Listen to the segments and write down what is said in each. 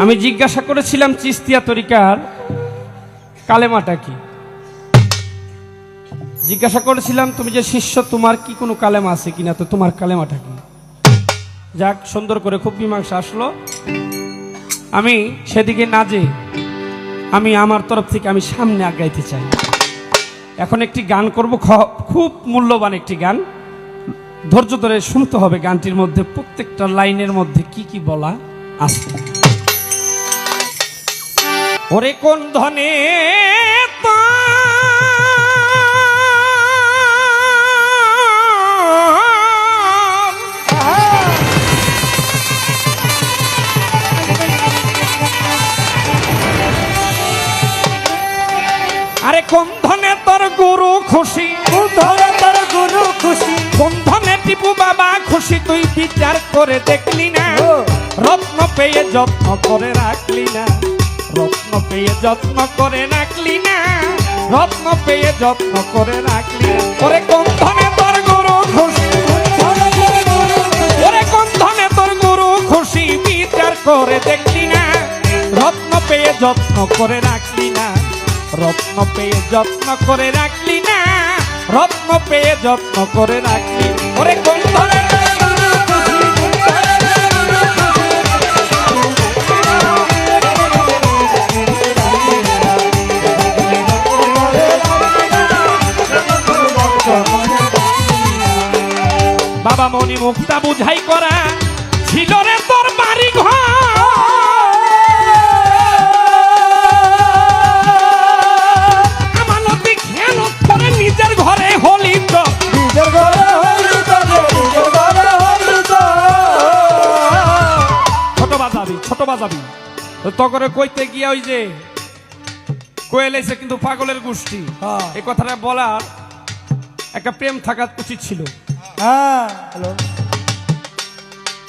আমি জিজ্ঞাসা করেছিলাম চিস্তিয়া তরিকার কালেমাটা কি। জিজ্ঞাসা করেছিলাম তুমি যে শিষ্য, তোমার কি কোনো কালেমা আছে কিনা, তো তোমার কালেমাটা কি। যাক, সুন্দর করে খুব মীমাংসা আসলো। আমি সেদিকে না যে আমি আমার তরফ থেকে আমি সামনে আগাইতে চাই। এখন একটি গান করব, খুব মূল্যবান একটি গান, ধৈর্য ধরে শুনতে হবে। গানটির মধ্যে প্রত্যেকটা লাইনের মধ্যে কি কি বলা আছে। ওরে কোন ধনে আরে কোন ধনে তোর গুরু খুশি, কোন ধনে তোর গুরু খুশি, কোন ধনে টিপু বাবা খুশি, তুই বিচার করে দেখলি না। রত্ন পেয়ে যত্ন করে রাখলি না, রত্ন পেয়ে যত্ন করে রাখলি না, রত্ন পেয়ে যত্ন করে রাখলি। ওরে কোন ধনে তোর গুরু খুশি, ওরে কোন ধনে তোর গুরু খুশি, বিচার করে দেখলি না। রত্ন পেয়ে যত্ন করে রাখলি না, রত্ন পেয়ে যত্ন করে রাখলি না, রত্ন পেয়ে যত্ন করে রাখলি। ওরে কোন ধনে বাবা মনি মুক্তা বুঝাই করা ছিল রে তোর বাড়ি ঘর। আমানতি খেয়ানত করে নিজের ঘরে হলি তো, নিজের ঘরে হইলি তো, নিজের ঘরে হইলি তো। ছোট বাজাবি ছোট বাজাবি তো করে কইতে গিয়া ওই যে কোয়েলেছে কিন্তু পাগলের গোষ্ঠী। এই কথাটা বলার একটা প্রেম থাকা উচিত ছিল। হ্যাঁ, হ্যালো,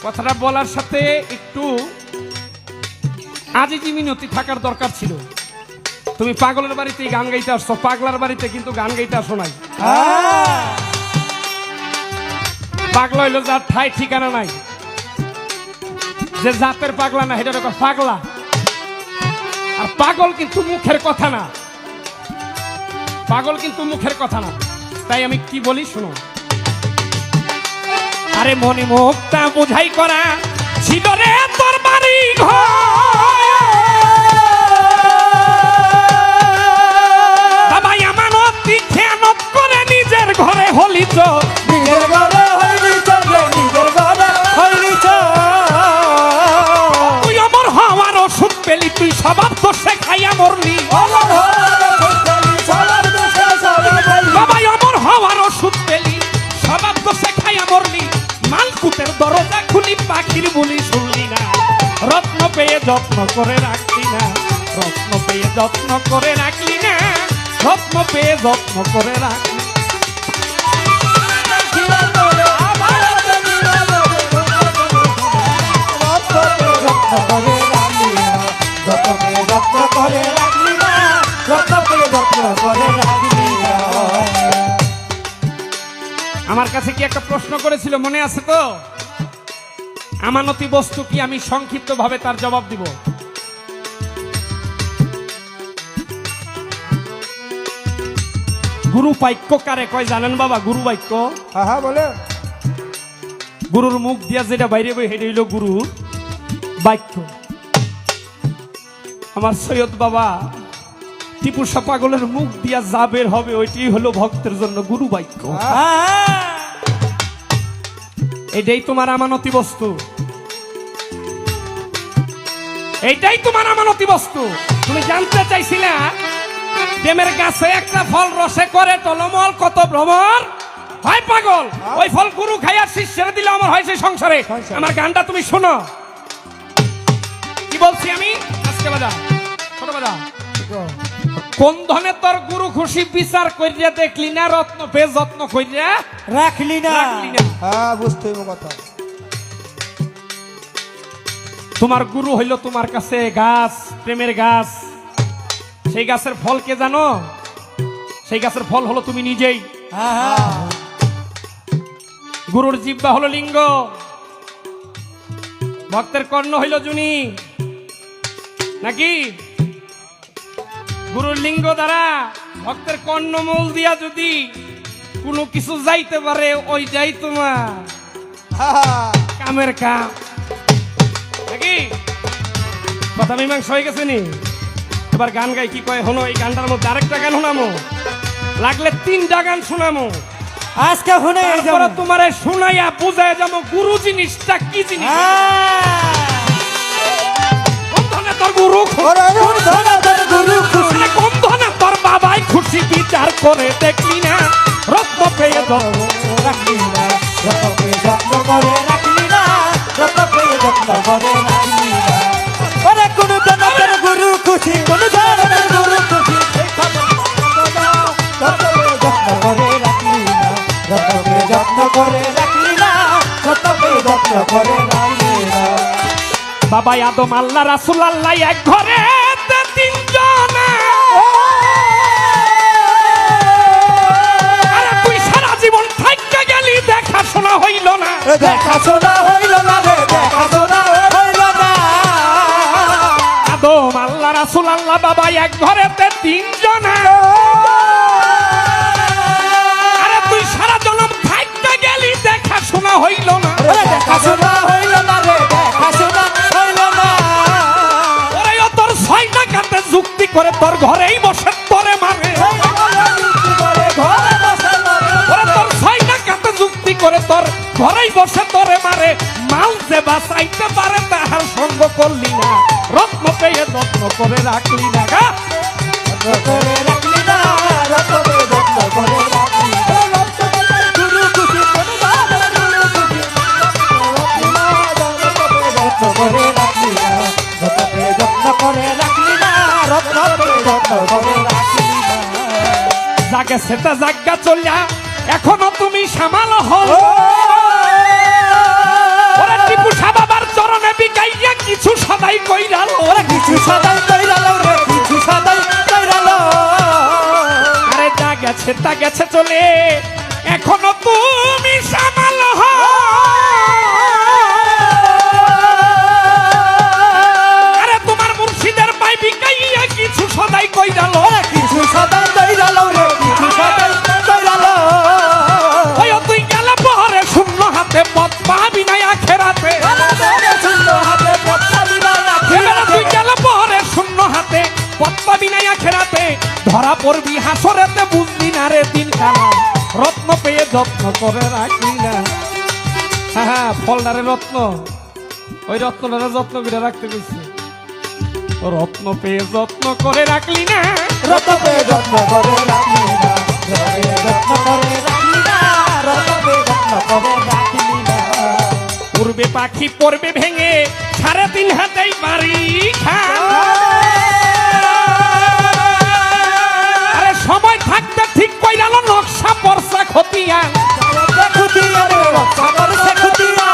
কথাটা বলার সাথে একটু আজিজি মিনতি থাকার দরকার ছিল। তুমি পাগলের বাড়িতে গান গাইতে আসছো, পাগলার বাড়িতে কিন্তু গান গাইতে আসো নাই। হ্যাঁ, পাগলা হইলো যার ঠাই ঠিকানা নাই, যে জাতের পাগলা না সেটা পাগলা। আর পাগল কিন্তু মুখের কথা না, পাগল কিন্তু মুখের কথা না। তাই আমি কি বলি শুনো। আরে মনি মুক্তা বুঝাই করা ছিল রে তোর বাড়ি ঘর। বাবা আমানতি খেয়ানত করে নিজের ঘরে হলি তো, নিজের ঘরে হইলি তো, নিজের ঘরে হইলি তো। তুই অমর হওয়ার ওষুধ পেলি, তুই স্বভাব দোষে খাইয়া মরলি। বাবা অমর হওয়ার ওষুধ পেলি, স্বভাব দোষে খাইয়া মরলি। মালকুতের দরজা খুলি পাখির বলি শুনলি না। রত্ন পেয়ে যত্ন করে রাখলি না, রত্ন পেয়ে যত্ন করে রাখলি না, রত্ন পেয়ে যত্ন করে রাখলি। আমার কাছে কি একটা প্রশ্ন করেছিল মনে আছে তো? আমানতি বস্তু কি, আমি সংক্ষিপ্ত ভাবে তার জবাব দিব। গুরু বাক্য কারে কয় জানেন বাবা? গুরু বাক্য, হ্যাঁ বলে, গুরুর মুখ দিয়া যেটা বাইরে বই সেটা হইল গুরুর বাক্য। আমার সৈয়দ বাবা টিপু শাহ পাগলের মুখ দিয়া যা বের হবে ওইটি হলো ভক্তের জন্য গুরু বাক্য। এটাই তোমার আমানতি বস্তু, এইটাই তোমার আমানতি বস্তু। তুমি জানতে চাইছিলা প্রেমের গাছে একটা ফল রসে করে টলমল কত ভ্রমর হয় পাগল, ওই ফল গুরু খাইয়ার শিষ্যের দিলে আমার হয় সেই সংসারে। আমার গানটা তুমি শোনো, কি বলছি আমি। আজকে বাজা ছোট বাজা। কোন ধনে তোর গুরু খুশি, বিচার করিয়া দেখলি না, রত্ন পে যত্ন করিয়া রাখলি না। রাখলি না। হ্যাঁ, বুঝতে হবে কথা। তোমার গুরু হইল তোমার কাছে গাছ, প্রেমের গাছ। সেই গাছের ফল কে জানো? সেই গাছের ফল হলো তুমি নিজেই। গুরুর জিহ্বা হলো লিঙ্গ, ভক্তের কর্ণ হইল জুনি, নাকি গুরুর লিঙ্গ দ্বারা ভক্তের কর্ণমূল দিয়া যদি কোনো কিছু যাইতে পারে ওইটাই তোমার কামের কাম নাকি কথা মীমাংসা হয়ে গেছে নি এবার গান গাই কি কয় হনো এই গানটার মধ্যে আরেকটা গান শোনামো লাগলে 3টা গান শোনামো আজকে শুনে তারপরে তোমারে শুনাইয়া বুঝাই যাবো গুরু জিনিসটা কি জিনিস কোন ধরনের তোর গুরু গুরু খুশি আরে কোন ধরনের তোর বাবাই খুশি বিচার করে দেখলি না রত্ন পেয়ে ধরো রাখলি না রতকে যত্ন করে রাখলি না রতকে যত্ন করে রাখলি না ওরে কোন ধরনের গুরু খুশি কোন ধরনের গুরু খুশি এই খবর রতকে যত্ন করে রাখলি না রতকে যত্ন করে রাখলি না রতকে যত্ন করে রাখলি না বাবা আদম আল্লাহ রাসূল আল্লাহ এক ঘরে 3 জন আরে তুই সারা জীবন থাইকা গেলি দেখাশোনা হইল না দেখাশোনা হইল না রে দেখাশোনা হইল না আদম আল্লাহ রাসূল আল্লাহ বাবা এক ঘরেতে 3 জন আরে তুই সারা জনম থাইকা গেলি দেখাশোনা হইল না দেখাশোনা হইল না রে দেখাশোনা হইল না ওরে ও তোর 6 টাকাতে যুক্তি করে তোর ঘরেই বসে তোরে মারে ঘরে বসে ওরে তোর 6 টাকাতে যুক্তি করে তোর ঘরেই বসে তোরে মারে মাল যে বাঁচাইতে পারে তাহার সঙ্গ করলি না রত্ন পেয়ে যত্ন করে রাখলি না গা করে রাখলি না রতকে যত্ন করে রাখলি না গুরু খুশি কোন ধরনের গুরু খুশি যত্ন করে রাখলি না রতকে যত্ন করে রাখলি না রতকে যত্ন করে রাখলি না যাকে সেটা জায়গা চলিয়া এখনো তুমি সামাল হও ওরে টিপু সাহ বাবার চরণে বিকাইয়া কিছু সদাই কইরাল ওরে কিছু সদাই কইরালো রে কিছু সদাই কইরালো আরে যা গেছে তা গেছে চলে এখনো তুমি সামাল হও আরে তোমার মুর্শিদের পাই বিকাইয়া কিছু সদাই কইরাল কিছু সদাই কইরালো রে কিছু সদাই কইরালো ওই তুই গেলে পরে শূন্য হাতে পথ পাবি না আখেরাতে শূন্য হাতে পত্তালি না এবারে তুই গেলে পরে শূন্য হাতে পথ পাবি না আখেরাতে ধরা পড়বি হাসরেতে বুঝবি না রে দিন কানা রত্ন পেয়ে যত্ন করে রাখলি না হ্যাঁ ফলদারে রত্ন ওই রত্নটারে যত্ন করে রাখতে গেছি রত্ন পেয়ে যত্ন করে রাখলি না রতকে যত্ন করে রাখলি না রতকে যত্ন করে রাখলি না রতকে যত্ন করে রাখলি না পূর্বে পাখি পড়বে ভেঙে 3.5 হাতেই বাড়ি আরে সময় থাকতে ঠিক কইরাল নকশা পরসা খতিয়া খুতিয়া রে সাগর সে খুতিয়া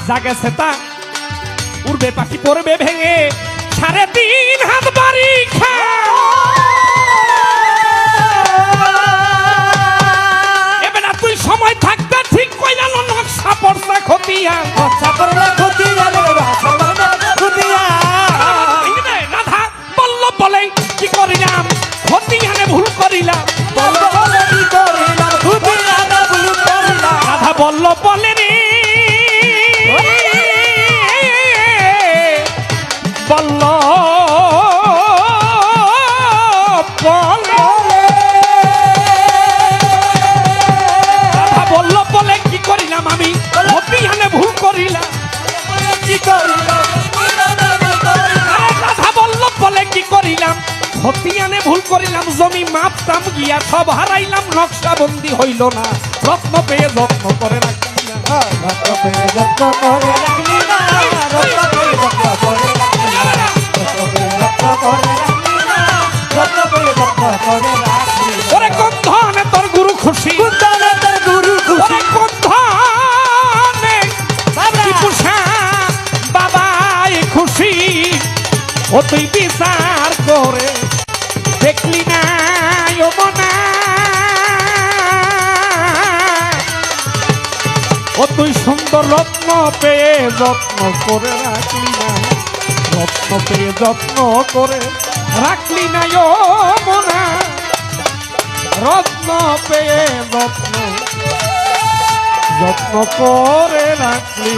জাগে সেটা উড়বে পাখি পড়বে ভেঙে 3.5 হাত বাড়ি এবার তুই সময় থাকতে ঠিক কইরাল নকশা পরসা খতিয়া সাগর খুতিয়া রে সাগর খুতিয়া রাধা বলল বলে কি করিলাম খতিয়ানে ভুল করিলাম বলো বলে কি করিলাম খুতিয়া না ভুল করিলাম রাধা বলল বলে রে বলল বলে রাধা বলল বলে কি করিলাম আমি খতিয়ানে ভুল করিলাম কি করিলাম আরে রাধা বলল বলে কি করিলাম খতিয়ানে ভুল করিলাম জমি মাপতাম গিয়া সব হারাইলাম নকশাবন্দি হইল না রত্ন পেয়ে যত্ন করে রাখি না রতকে যত্ন করে রাখলি না রতকে যত্ন করে রাখলি না রতকে যত্ন করে রাখলি না রতকে যত্ন করে রাখলি না ওরে কোন ধনে তোর গুরু খুশি কুন্দনে তোর গুরু খুশি ওরে কোন ধনে বাবা টিপু সাহ বাবাই খুশি ও তুই বিচার করে দেখলি না ও মনা ও তুই সুন্দর রত্ন পেয়ে যত্ন করে রাখলি না রত্ন পেয়ে যত্ন করে রাখলি না ও মনা, রত্ন পেয়ে যত্ন করে রাখলি